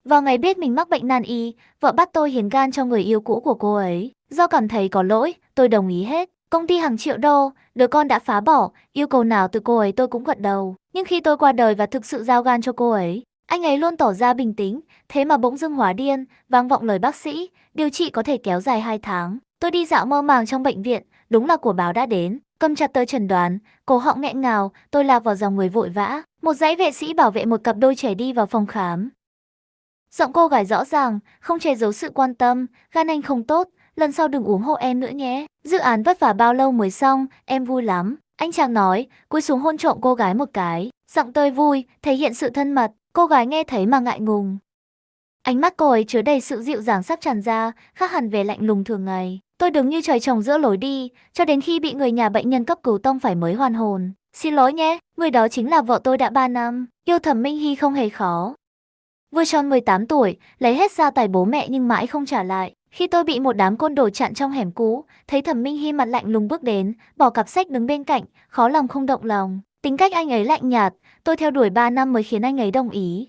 Vào ngày biết mình mắc bệnh nan y, vợ bắt tôi hiến gan cho người yêu cũ của cô ấy. Do cảm thấy có lỗi, tôi đồng ý hết. Công ty hàng triệu đô, đứa con đã phá bỏ, yêu cầu nào từ cô ấy tôi cũng gật đầu. Nhưng khi tôi qua đời và thực sự giao gan cho cô ấy, anh ấy luôn tỏ ra bình tĩnh, thế mà bỗng dưng hóa điên, vang vọng lời bác sĩ, điều trị có thể kéo dài 2 tháng. Tôi đi dạo mơ màng trong bệnh viện, đúng là của báo đã đến, cầm chặt tờ chẩn đoán, cổ họng nghẹn ngào, tôi lạc vào dòng người vội vã. Một dãy vệ sĩ bảo vệ một cặp đôi trẻ đi vào phòng khám. Giọng cô gái rõ ràng, không che giấu sự quan tâm, gan anh không tốt, lần sau đừng ủng hộ em nữa nhé. Dự án vất vả bao lâu mới xong, em vui lắm. Anh chàng nói, cúi xuống hôn trộm cô gái một cái, giọng tươi vui, thể hiện sự thân mật, cô gái nghe thấy mà ngại ngùng. Ánh mắt cô ấy chứa đầy sự dịu dàng sắp tràn ra, khác hẳn về lạnh lùng thường ngày. Tôi đứng như trời trồng giữa lối đi, cho đến khi bị người nhà bệnh nhân cấp cứu tông phải mới hoàn hồn. Xin lỗi nhé, người đó chính là vợ tôi đã 3 năm, yêu Thẩm Minh Hy không hề khó. Vừa tròn 18 tuổi, lấy hết gia tài bố mẹ nhưng mãi không trả lại. Khi tôi bị một đám côn đồ chặn trong hẻm cũ, thấy Thẩm Minh Hy mặt lạnh lùng bước đến, bỏ cặp sách đứng bên cạnh, khó lòng không động lòng. Tính cách anh ấy lạnh nhạt, tôi theo đuổi 3 năm mới khiến anh ấy đồng ý.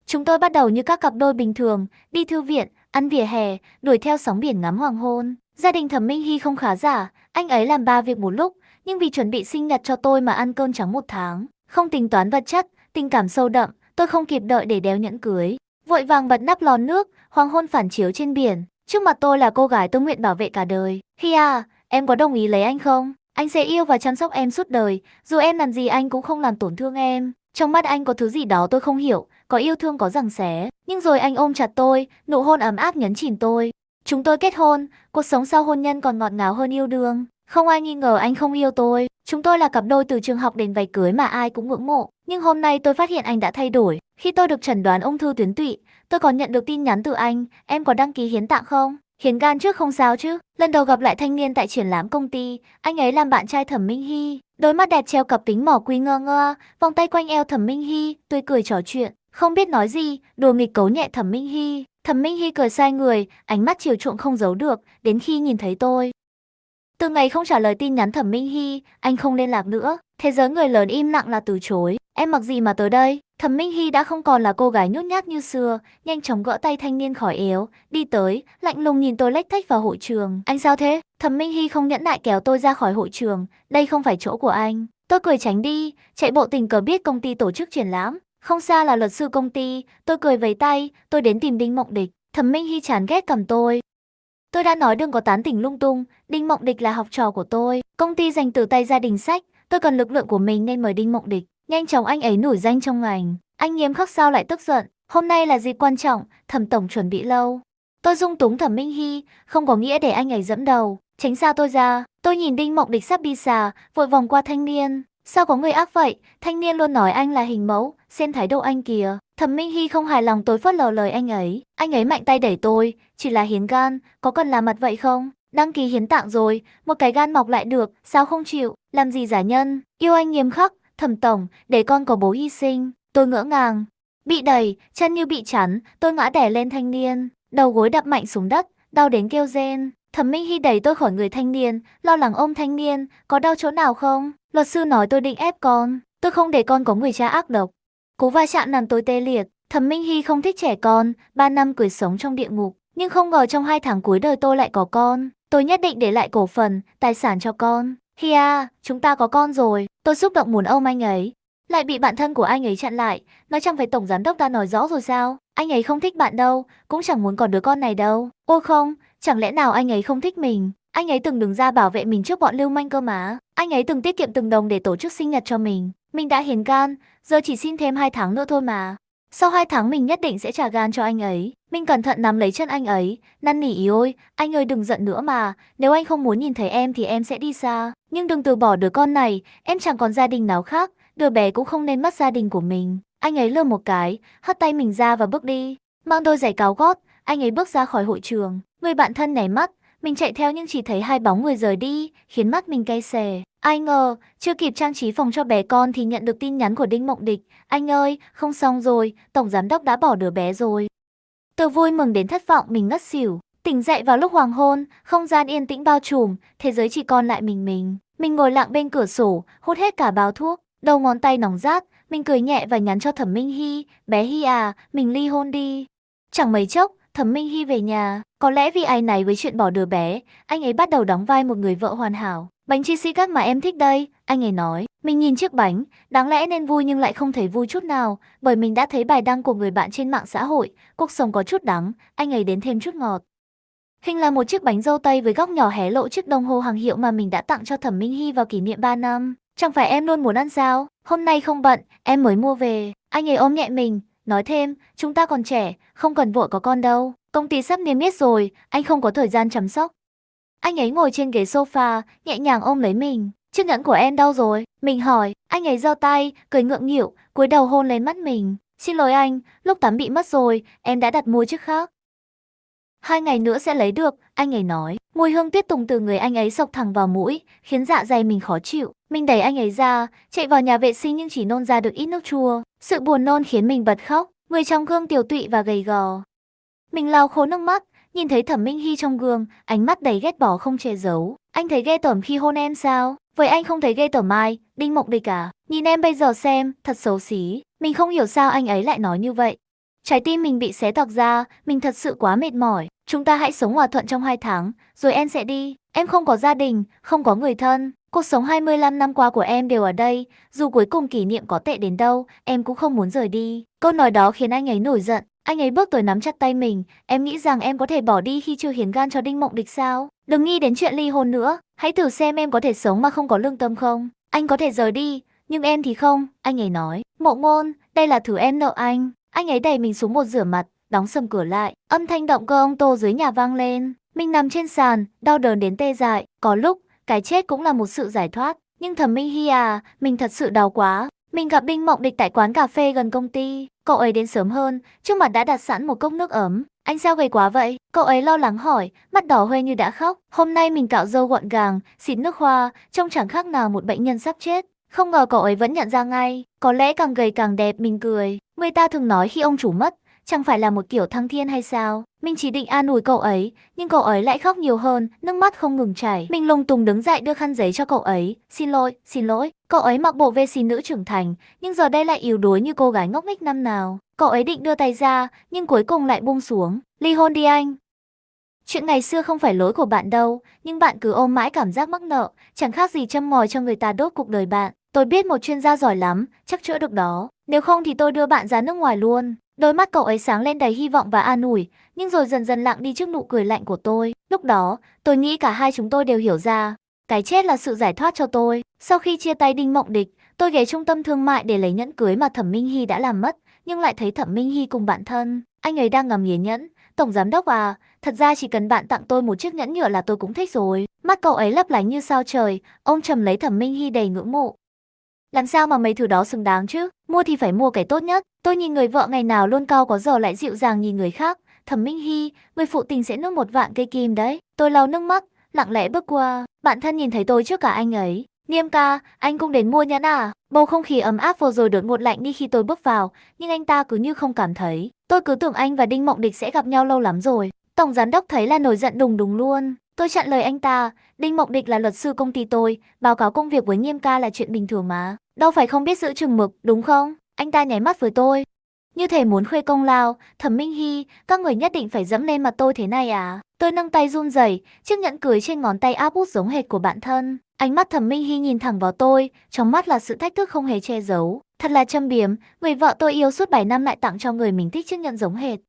Chúng tôi bắt đầu như các cặp đôi bình thường, đi thư viện, ăn vỉa hè, đuổi theo sóng biển ngắm hoàng hôn. Gia đình Thẩm Minh Hy không khá giả, anh ấy làm 3 việc một lúc, nhưng vì chuẩn bị sinh nhật cho tôi mà ăn cơm trắng 1 tháng. Không tính toán vật chất, tình cảm sâu đậm, tôi không kịp đợi để đeo nhẫn cưới. Vội vàng bật nắp lon nước, hoàng hôn phản chiếu trên biển. Trước mặt tôi là cô gái tôi nguyện bảo vệ cả đời. Hy à, em có đồng ý lấy anh không? Anh sẽ yêu và chăm sóc em suốt đời, dù em làm gì anh cũng không làm tổn thương em. Trong mắt anh có thứ gì đó tôi không hiểu, có yêu thương có giằng xé. Nhưng rồi anh ôm chặt tôi, nụ hôn ấm áp nhấn chìm tôi. Chúng tôi kết hôn, cuộc sống sau hôn nhân còn ngọt ngào hơn yêu đương. Không ai nghi ngờ anh không yêu tôi. Chúng tôi là cặp đôi từ trường học đến váy cưới mà ai cũng ngưỡng mộ. Nhưng hôm nay tôi phát hiện anh đã thay đổi. Khi tôi được chẩn đoán ung thư tuyến tụy, tôi còn nhận được tin nhắn từ anh, em có đăng ký hiến tạng không? Hiến gan trước không sao chứ. Lần đầu gặp lại thanh niên tại triển lãm công ty, anh ấy làm bạn trai Thẩm Minh Hy. Đôi mắt đẹp treo cặp kính mỏ quy ngơ ngơ, vòng tay quanh eo Thẩm Minh Hy, tươi cười trò chuyện, không biết nói gì, đùa nghịch cấu nhẹ Thẩm Minh Hy. Thẩm Minh Hy cười sai người, ánh mắt chiều chuộng không giấu được, đến khi nhìn thấy tôi. Từ ngày không trả lời tin nhắn Thẩm Minh Hy, anh không liên lạc nữa. Thế giới người lớn im lặng là từ chối. Em mặc gì mà tới đây? Thẩm Minh Hy đã không còn là cô gái nhút nhát như xưa, nhanh chóng gỡ tay thanh niên khỏi ếu, đi tới, lạnh lùng nhìn tôi lếch thếch vào hội trường. Anh sao thế? Thẩm Minh Hy không nhẫn nại kéo tôi ra khỏi hội trường, đây không phải chỗ của anh. Tôi cười tránh đi, chạy bộ tình cờ biết công ty tổ chức triển lãm, không xa là luật sư công ty, tôi cười vẫy tay, tôi đến tìm Đinh Mộng Địch. Thẩm Minh Hy chán ghét cầm tôi. Tôi đã nói đừng có tán tỉnh lung tung, Đinh Mộng Địch là học trò của tôi. Công ty dành từ tay gia đình sách, tôi cần lực lượng của mình nên mời Đinh Mộng Địch. Nhanh chóng anh ấy nổi danh trong ngành. Anh nghiêm khắc sao lại tức giận, hôm nay là dịp quan trọng, Thẩm tổng chuẩn bị lâu. Tôi dung túng Thẩm Minh Hy, không có nghĩa để anh ấy dẫm đầu, tránh xa tôi ra. Tôi nhìn Đinh Mộng Địch sắp đi xa, vội vòng qua thanh niên. Sao có người ác vậy, thanh niên luôn nói anh là hình mẫu, xem thái độ anh kìa. Thẩm Minh Hy không hài lòng tôi phớt lờ lời anh ấy mạnh tay đẩy tôi, chỉ là hiến gan, có cần làm mặt vậy không? Đăng ký hiến tạng rồi, một cái gan mọc lại được, sao không chịu, làm gì giả nhân, yêu anh nghiêm khắc, Thẩm tổng, để con có bố hy sinh, tôi ngỡ ngàng. Bị đẩy, chân như bị chắn, tôi ngã đè lên thanh niên, đầu gối đập mạnh xuống đất, đau đến kêu rên. Thẩm Minh Hy đẩy tôi khỏi người thanh niên, lo lắng ôm thanh niên, có đau chỗ nào không? Luật sư nói tôi định ép con, tôi không để con có người cha ác độc. Cú va chạm làm tôi tê liệt, Thẩm Minh Hy không thích trẻ con, 3 năm cười sống trong địa ngục, nhưng không ngờ trong 2 tháng cuối đời tôi lại có con. Tôi nhất định để lại cổ phần, tài sản cho con. Hi à, chúng ta có con rồi, tôi xúc động muốn ôm anh ấy. Lại bị bạn thân của anh ấy chặn lại, nói chẳng phải tổng giám đốc đã nói rõ rồi sao? Anh ấy không thích bạn đâu, cũng chẳng muốn có đứa con này đâu. Ô không, chẳng lẽ nào anh ấy không thích mình? Anh ấy từng đứng ra bảo vệ mình trước bọn lưu manh cơ mà. Anh ấy từng tiết kiệm từng đồng để tổ chức sinh nhật cho mình. Mình đã hiến gan, giờ chỉ xin thêm 2 tháng nữa thôi mà. Sau 2 tháng mình nhất định sẽ trả gan cho anh ấy. Mình cẩn thận nắm lấy chân anh ấy, năn nỉ ý ôi, anh ơi đừng giận nữa mà, nếu anh không muốn nhìn thấy em thì em sẽ đi xa. Nhưng đừng từ bỏ đứa con này, em chẳng còn gia đình nào khác, đứa bé cũng không nên mất gia đình của mình. Anh ấy lườm một cái, hất tay mình ra và bước đi. Mang đôi giày cao gót, anh ấy bước ra khỏi hội trường. Người bạn thân nháy mắt, mình chạy theo nhưng chỉ thấy 2 bóng người rời đi, khiến mắt mình cay xè. Ai ngờ, chưa kịp trang trí phòng cho bé con thì nhận được tin nhắn của Đinh Mộng Địch. Anh ơi, không xong rồi, tổng giám đốc đã bỏ đứa bé rồi. Từ vui mừng đến thất vọng mình ngất xỉu. Tỉnh dậy vào lúc hoàng hôn, không gian yên tĩnh bao trùm, thế giới chỉ còn lại mình. Mình ngồi lặng bên cửa sổ, hút hết cả bao thuốc, đầu ngón tay nóng rát, mình cười nhẹ và nhắn cho Thẩm Minh Hy, bé Hy à, mình ly hôn đi. Chẳng mấy chốc, Thẩm Minh Hy về nhà, có lẽ vì áy náy với chuyện bỏ đứa bé, anh ấy bắt đầu đóng vai một người vợ hoàn hảo. Bánh cheesy các mà em thích đây, anh ấy nói. Mình nhìn chiếc bánh, đáng lẽ nên vui nhưng lại không thấy vui chút nào, bởi mình đã thấy bài đăng của người bạn trên mạng xã hội, cuộc sống có chút đắng, anh ấy đến thêm chút ngọt. Hình là một chiếc bánh dâu tây với góc nhỏ hé lộ chiếc đồng hồ hàng hiệu mà mình đã tặng cho Thẩm Minh Hy vào kỷ niệm 3 năm. Chẳng phải em luôn muốn ăn sao? Hôm nay không bận, em mới mua về. Anh ấy ôm nhẹ mình, nói thêm, chúng ta còn trẻ, không cần vội có con đâu. Công ty sắp niêm yết rồi, anh không có thời gian chăm sóc. Anh ấy ngồi trên ghế sofa, nhẹ nhàng ôm lấy mình. Chiếc nhẫn của em đâu rồi? Mình hỏi, anh ấy giơ tay, cười ngượng nghịu, cúi đầu hôn lên mắt mình. Xin lỗi anh, lúc tắm bị mất rồi, em đã đặt mua chiếc khác. 2 ngày nữa sẽ lấy được, anh ấy nói. Mùi hương tuyết tùng từ người anh ấy xộc thẳng vào mũi, khiến dạ dày mình khó chịu. Mình đẩy anh ấy ra, chạy vào nhà vệ sinh nhưng chỉ nôn ra được ít nước chua. Sự buồn nôn khiến mình bật khóc, người trong gương tiều tụy và gầy gò. Mình lau khô nước mắt, nhìn thấy Thẩm Minh Hy trong gương, ánh mắt đầy ghét bỏ không che giấu. Anh thấy ghê tởm khi hôn em sao? Vậy anh không thấy ghê tởm ai? Đinh Mộng Địch à? Nhìn em bây giờ xem, thật xấu xí. Mình không hiểu sao anh ấy lại nói như vậy. Trái tim mình bị xé toạc ra, mình thật sự quá mệt mỏi. Chúng ta hãy sống hòa thuận trong 2 tháng, rồi em sẽ đi. Em không có gia đình, không có người thân. Cuộc sống 25 năm qua của em đều ở đây. Dù cuối cùng kỷ niệm có tệ đến đâu, em cũng không muốn rời đi. Câu nói đó khiến anh ấy nổi giận. Anh ấy bước tới nắm chặt tay mình. Em nghĩ rằng em có thể bỏ đi khi chưa hiến gan cho Đinh Mộng Địch sao? Đừng nghĩ đến chuyện ly hôn nữa. Hãy thử xem em có thể sống mà không có lương tâm không? Anh có thể rời đi, nhưng em thì không, anh ấy nói. Mộ Ngôn, đây là thứ em nợ anh. Anh ấy đẩy mình xuống bồn rửa mặt, đóng sầm cửa lại. Âm thanh động cơ ô tô dưới nhà vang lên. Mình nằm trên sàn, đau đớn đến tê dại. Có lúc, cái chết cũng là một sự giải thoát. Nhưng Thẩm Minh Hy à, mình thật sự đau quá. Mình gặp Đinh Mộng Địch tại quán cà phê gần công ty. Cậu ấy đến sớm hơn, trước mặt đã đặt sẵn một cốc nước ấm. Anh sao gầy quá vậy? Cậu ấy lo lắng hỏi, mắt đỏ hoe như đã khóc. Hôm nay mình cạo râu gọn gàng, xịt nước hoa, trông chẳng khác nào một bệnh nhân sắp chết. Không ngờ cậu ấy vẫn nhận ra ngay, có lẽ càng gầy càng đẹp, mình cười. Người ta thường nói khi ông chủ mất, chẳng phải là một kiểu thăng thiên hay sao? Mình chỉ định an ủi cậu ấy, nhưng cậu ấy lại khóc nhiều hơn, nước mắt không ngừng chảy. Mình lùng tùng đứng dậy đưa khăn giấy cho cậu ấy. Xin lỗi, xin lỗi. Cậu ấy mặc bộ vest nữ trưởng thành, nhưng giờ đây lại yếu đuối như cô gái ngốc nghếch năm nào. Cậu ấy định đưa tay ra, nhưng cuối cùng lại buông xuống. Ly hôn đi anh. Chuyện ngày xưa không phải lỗi của bạn đâu, nhưng bạn cứ ôm mãi cảm giác mắc nợ, chẳng khác gì châm ngòi cho người ta đốt cuộc đời bạn. Tôi biết một chuyên gia giỏi lắm, chắc chữa được đó. Nếu không thì tôi đưa bạn ra nước ngoài luôn. Đôi mắt cậu ấy sáng lên đầy hy vọng và an ủi, nhưng rồi dần dần lặng đi trước nụ cười lạnh của tôi. Lúc đó, tôi nghĩ cả hai chúng tôi đều hiểu ra. Cái chết là sự giải thoát cho tôi. Sau khi chia tay Đinh Mộng Địch, tôi ghé trung tâm thương mại để lấy nhẫn cưới mà Thẩm Minh Hy đã làm mất, nhưng lại thấy Thẩm Minh Hy cùng bạn thân. Anh ấy đang ngắm nghía nhẫn. Tổng giám đốc à, thật ra chỉ cần bạn tặng tôi một chiếc nhẫn nhựa là tôi cũng thích rồi. Mắt cậu ấy lấp lánh như sao trời, ông trầm lấy Thẩm Minh Hy đầy ngưỡng mộ. Làm sao mà mấy thứ đó xứng đáng chứ? Mua thì phải mua cái tốt nhất. Tôi nhìn người vợ ngày nào luôn cao có giờ lại dịu dàng nhìn người khác. Thẩm Minh Hy, người phụ tình sẽ nuốt một vạn cây kim đấy. Tôi lau nước mắt, lặng lẽ bước qua. Bạn thân nhìn thấy tôi trước cả anh ấy. Niêm ca, anh cũng đến mua nhẫn à? Bầu không khí ấm áp vừa rồi đột ngột lạnh đi khi tôi bước vào, nhưng anh ta cứ như không cảm thấy. Tôi cứ tưởng anh và Đinh Mộng Địch sẽ gặp nhau lâu lắm rồi. Tổng giám đốc thấy là nổi giận đùng đùng luôn. Tôi chặn lời anh ta. Đinh Mộng Địch là luật sư công ty tôi, báo cáo công việc với Nghiêm ca là chuyện bình thường mà. Đâu phải không biết giữ chừng mực, đúng không? Anh ta nháy mắt với tôi. Như thể muốn khuê công lao. Thẩm Minh Hy, các người nhất định phải dẫm lên mặt tôi thế này à? Tôi nâng tay run rẩy, chiếc nhẫn cưới trên ngón tay áp út giống hệt của bạn thân. Ánh mắt Thẩm Minh Hy nhìn thẳng vào tôi, trong mắt là sự thách thức không hề che giấu. Thật là châm biếm, người vợ tôi yêu suốt 7 năm lại tặng cho người mình thích chiếc nhẫn giống hệt.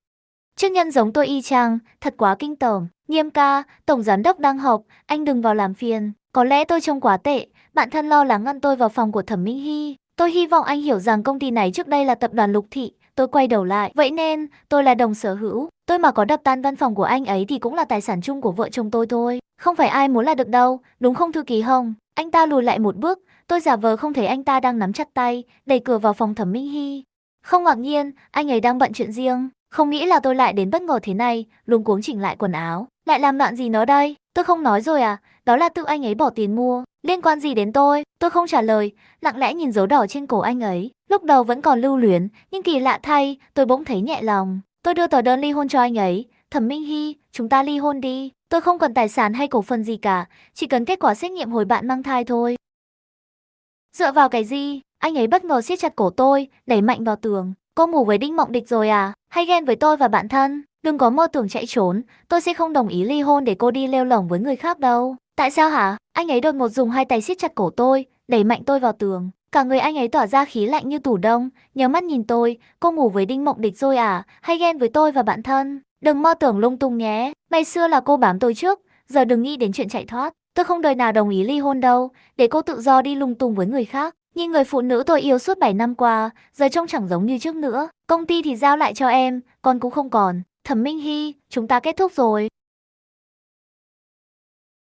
Chiếc nhẫn giống tôi y chang, thật quá kinh tởm. Nghiêm ca, tổng giám đốc đang họp, anh đừng vào làm phiền. Có lẽ tôi trông quá tệ, bạn thân lo lắng ngăn tôi vào phòng của Thẩm Minh Hy. Tôi hy vọng anh hiểu rằng công ty này trước đây là tập đoàn Lục Thị. Tôi quay đầu lại, vậy nên, tôi là đồng sở hữu. Tôi mà có đập tan văn phòng của anh ấy thì cũng là tài sản chung của vợ chồng tôi thôi. Không phải ai muốn là được đâu, đúng không thư ký Hồng? Anh ta lùi lại một bước, tôi giả vờ không thấy anh ta đang nắm chặt tay, đẩy cửa vào phòng Thẩm Minh Hy. Không ngạc nhiên, anh ấy đang bận chuyện riêng. Không nghĩ là tôi lại đến bất ngờ thế này, luống cuống chỉnh lại quần áo. Lại làm loạn gì nữa đây? Tôi không nói rồi à? Đó là tự anh ấy bỏ tiền mua. Liên quan gì đến tôi? Tôi không trả lời, lặng lẽ nhìn dấu đỏ trên cổ anh ấy. Lúc đầu vẫn còn lưu luyến, nhưng kỳ lạ thay, tôi bỗng thấy nhẹ lòng. Tôi đưa tờ đơn ly hôn cho anh ấy. Thẩm Minh Hy, chúng ta ly hôn đi. Tôi không cần tài sản hay cổ phần gì cả, chỉ cần kết quả xét nghiệm hồi bạn mang thai thôi. Dựa vào cái gì? Anh ấy bất ngờ siết chặt cổ tôi, đẩy mạnh vào tường. Cô ngủ với Đinh Mộng Địch rồi à? Hay ghen với tôi và bạn thân? Đừng có mơ tưởng chạy trốn, tôi sẽ không đồng ý ly hôn để cô đi lêu lổng với người khác đâu. Tại sao hả? Anh ấy đột ngột dùng hai tay siết chặt cổ tôi, đẩy mạnh tôi vào tường. Cả người anh ấy tỏa ra khí lạnh như tủ đông, nhớ mắt nhìn tôi, cô ngủ với Đinh Mộng Địch rồi à? Hay ghen với tôi và bạn thân? Đừng mơ tưởng lung tung nhé. Ngày xưa là cô bám tôi trước, giờ đừng nghĩ đến chuyện chạy thoát. Tôi không đời nào đồng ý ly hôn đâu, để cô tự do đi lung tung với người khác. Nhưng người phụ nữ tôi yêu suốt 7 năm qua, giờ trông chẳng giống như trước nữa. Công ty thì giao lại cho em, con cũng không còn. Thẩm Minh Hy, chúng ta kết thúc rồi.